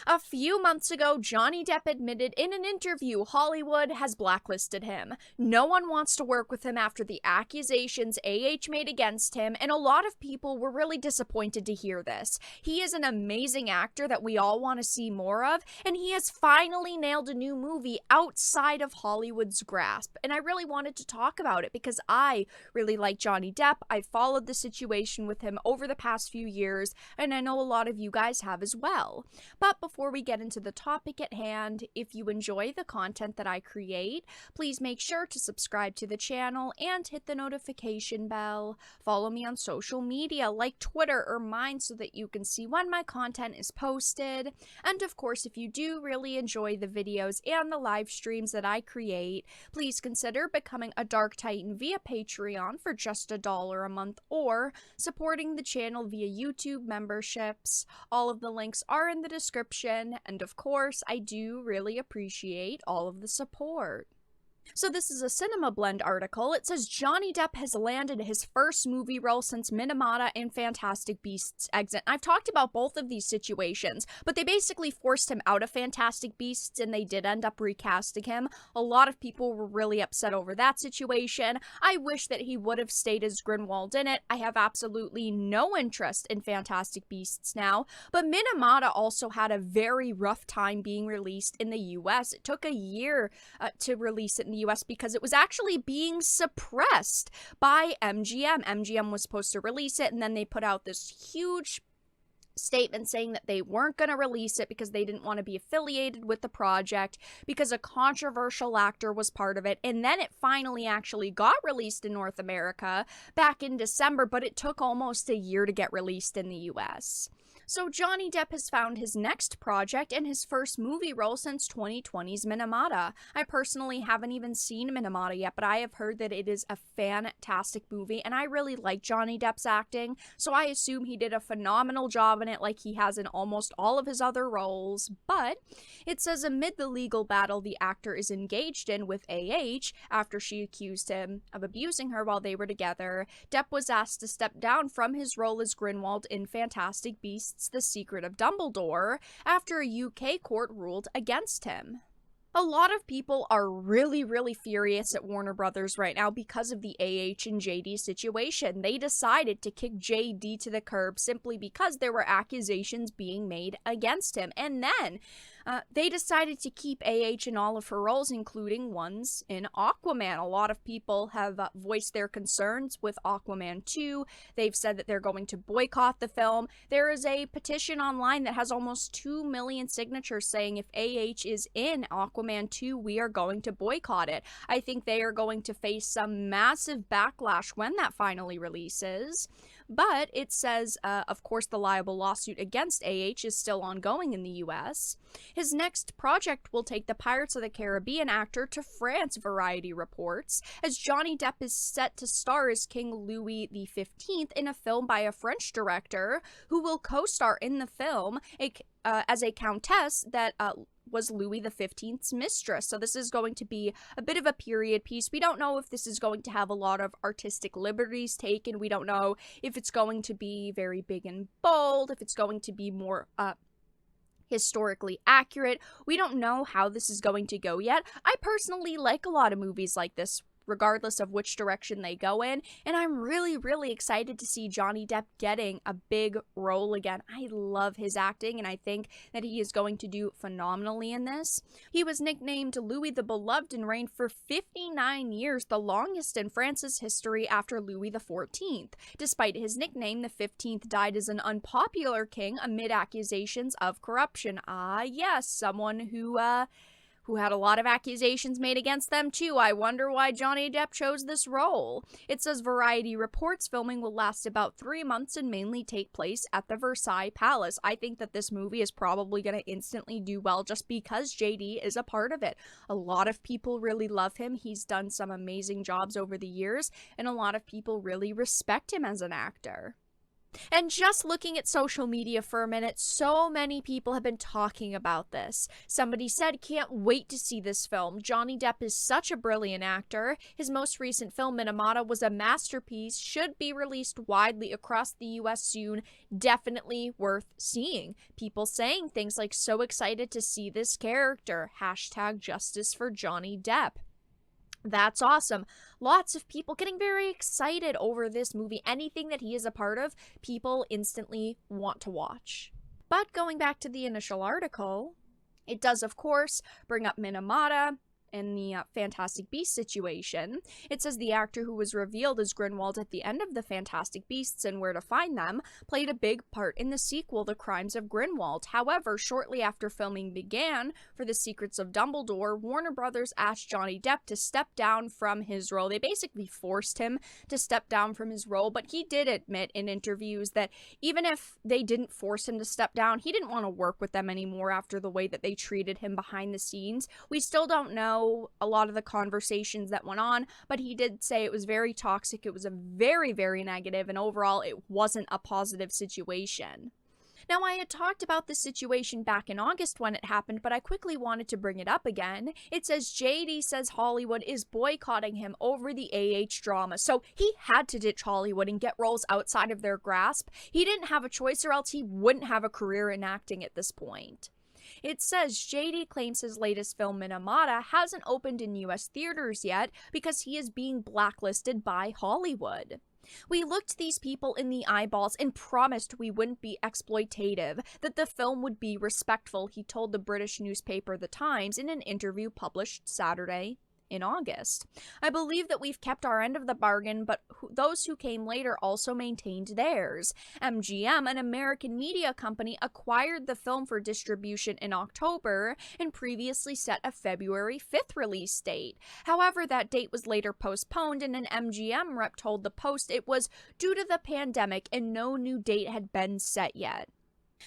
A few months ago, Johnny Depp admitted in an interview Hollywood has blacklisted him. No one wants to work with him after the accusations made against him, and a lot of people were really disappointed to hear this. He is an amazing actor that we all want to see more of, and he has finally nailed a new movie outside of Hollywood's grasp. And I really wanted to talk about it because I really like Johnny Depp. I followed the situation with him over the past few years, and I know a lot of you guys have as well. But before we get into the topic at hand, if you enjoy the content that I create, please make sure to subscribe to the channel and hit the notification bell. Follow me on social media like Twitter or mine so that you can see when my content is posted. And of course, if you do really enjoy the videos and the live streams that I create, please consider becoming a Dark Titan via Patreon for just $1 a month or supporting the channel via YouTube memberships. All of the links are in the description. And of course, I do really appreciate all of the support. So this is a Cinema Blend article. It says Johnny Depp has landed his first movie role since Minamata in Fantastic Beasts exit. I've talked about both of these situations, but they basically forced him out of Fantastic Beasts and they did end up recasting him. A lot of people were really upset over that situation. I wish that he would have stayed as Grindelwald in it. I have absolutely no interest in Fantastic Beasts now, but Minamata also had a very rough time being released in the US. It took a year to release it in the US because it was actually being suppressed by MGM. MGM was supposed to release it, and then they put out this huge statement saying that they weren't going to release it because they didn't want to be affiliated with the project because a controversial actor was part of it. And then it finally actually got released in North America back in December, but it took almost a year to get released in the US. So Johnny Depp has found his next project and his first movie role since 2020's Minamata. I personally haven't even seen Minamata yet, but I have heard that it is a fantastic movie, and I really like Johnny Depp's acting, so I assume he did a phenomenal job in it like he has in almost all of his other roles. But it says amid the legal battle the actor is engaged in with after she accused him of abusing her while they were together, Depp was asked to step down from his role as Grindelwald in Fantastic Beasts: The Secret of Dumbledore after a UK court ruled against him. A lot of people are really furious at Warner Brothers right now because of the and JD situation. They decided to kick JD to the curb simply because there were accusations being made against him. And then they decided to keep in all of her roles, including ones in Aquaman. A lot of people have voiced their concerns with Aquaman 2. They've said that they're going to boycott the film. There is a petition online that has almost 2 million signatures saying if is in Aquaman 2, we are going to boycott it. I think they are going to face some massive backlash when that finally releases. But it says, of course, the liable lawsuit against is still ongoing in the US. His next project will take the Pirates of the Caribbean actor to France, Variety reports, as Johnny Depp is set to star as King Louis XV in a film by a French director who will co-star in the film as a countess that was Louis XV's mistress. So this is going to be a bit of a period piece. We don't know if this is going to have a lot of artistic liberties taken. We don't know if it's going to be very big and bold, if it's going to be more historically accurate. We don't know how this is going to go yet. I personally like a lot of movies like this, regardless of which direction they go in, and I'm really excited to see Johnny Depp getting a big role again. I love his acting, and I think that he is going to do phenomenally in this. He was nicknamed Louis the Beloved and reigned for 59 years, the longest in France's history after Louis XIV. Despite his nickname, the 15th died as an unpopular king amid accusations of corruption. Ah, yes, someone who had a lot of accusations made against them too. I wonder why Johnny Depp chose this role. It says Variety reports filming will last about 3 months and mainly take place at the Versailles Palace. I think that this movie is probably going to instantly do well just because JD is a part of it. A lot of people really love him. He's done some amazing jobs over the years, and a lot of people really respect him as an actor. And just looking at social media for a minute, so many people have been talking about this. Somebody said, can't wait to see this film. Johnny Depp is such a brilliant actor. His most recent film, Minamata, was a masterpiece, should be released widely across the US soon. Definitely worth seeing. People saying things like, so excited to see this character. Hashtag justice for Johnny Depp. That's awesome. Lots of people getting very excited over this movie. Anything that he is a part of, people instantly want to watch. But going back to the initial article, it does, of course, bring up Minamata and the Fantastic Beasts situation. It says the actor who was revealed as Grindelwald at the end of the Fantastic Beasts and Where to Find Them played a big part in the sequel, The Crimes of Grindelwald. However, shortly after filming began for The Secrets of Dumbledore, Warner Brothers asked Johnny Depp to step down from his role. They basically forced him to step down from his role, but he did admit in interviews that even if they didn't force him to step down, he didn't want to work with them anymore after the way that they treated him behind the scenes. We still don't know a lot of the conversations that went on, but he did say it was very toxic, it was a very, very negative, and overall it wasn't a positive situation. Now, I had talked about this situation back in August when it happened, but I quickly wanted to bring it up again. It says JD says Hollywood is boycotting him over the drama, so he had to ditch Hollywood and get roles outside of their grasp. He didn't have a choice, or else he wouldn't have a career in acting at this point. It says JD claims his latest film, Minamata, hasn't opened in US theaters yet because he is being blacklisted by Hollywood. We looked these people in the eyeballs and promised we wouldn't be exploitative, that the film would be respectful, he told the British newspaper The Times in an interview published Saturday in August. I believe that we've kept our end of the bargain, but those who came later also maintained theirs. MGM, an American media company, acquired the film for distribution in October and previously set a February 5th release date. However, that date was later postponed, and an MGM rep told the Post it was due to the pandemic and no new date had been set yet.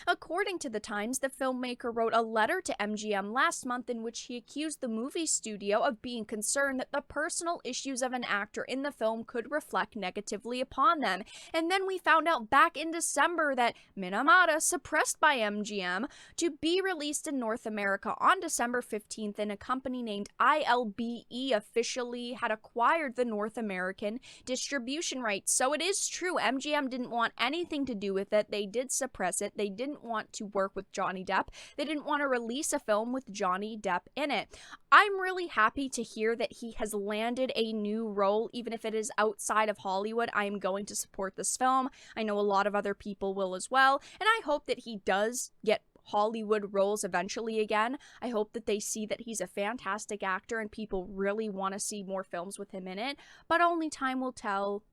According to The Times, the filmmaker wrote a letter to MGM last month in which he accused the movie studio of being concerned that the personal issues of an actor in the film could reflect negatively upon them. And then we found out back in December that Minamata, suppressed by MGM, to be released in North America on December 15th, and a company named ILBE officially had acquired the North American distribution rights. So it is true, MGM didn't want anything to do with it. They did suppress it. They didn't want to work with Johnny Depp. They didn't want to release a film with Johnny Depp in it. I'm really happy to hear that he has landed a new role, even if it is outside of Hollywood. I am going to support this film. I know a lot of other people will as well, and I hope that he does get Hollywood roles eventually again. I hope that they see that he's a fantastic actor and people really want to see more films with him in it, but only time will tell.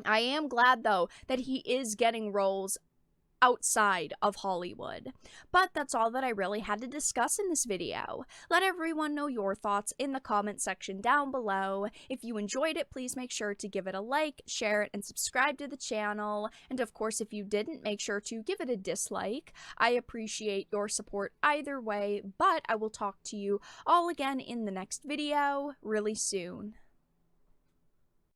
I am glad, though, that he is getting roles outside of Hollywood. But that's all that I really had to discuss in this video. Let everyone know your thoughts in the comment section down below. If you enjoyed it, please make sure to give it a like, share it, and subscribe to the channel. And of course, if you didn't, make sure to give it a dislike. I appreciate your support either way, but I will talk to you all again in the next video really soon.